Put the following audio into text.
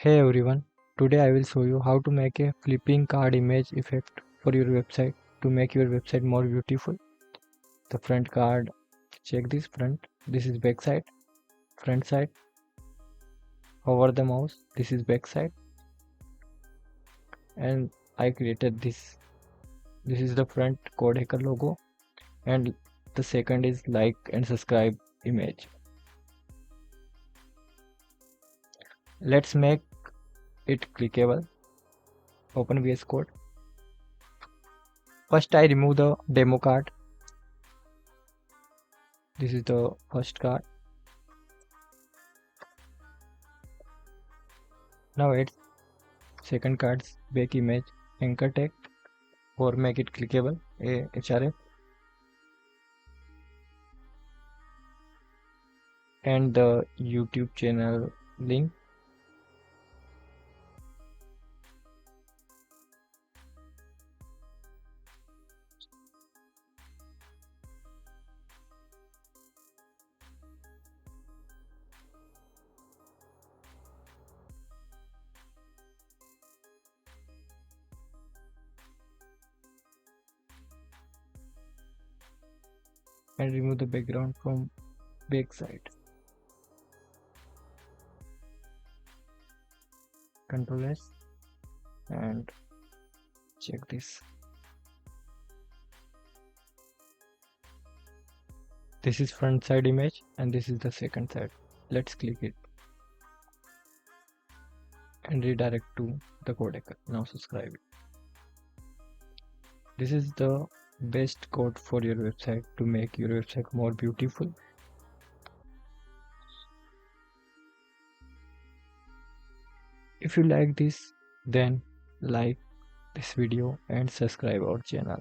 Hey everyone, today I will show you how to make a flipping card image effect for your website to make your website more beautiful. The front card, check this front, this is back side, front side, hover the mouse, this is back side, and I created this. This is the front Codehacker logo, and the second is like and subscribe image. Let's make it clickable. Open VS Code. First I remove the demo card. This is the first card. Now add second card's back image anchor tag or make it clickable href and the YouTube channel link. And remove the background from back side. Control S and check this. This is front side image and this is the second side. Let's click it and redirect to the Codehacker. Now subscribe it. This is the best code for your website to make your website more beautiful. If you like this, then like this video and subscribe our channel.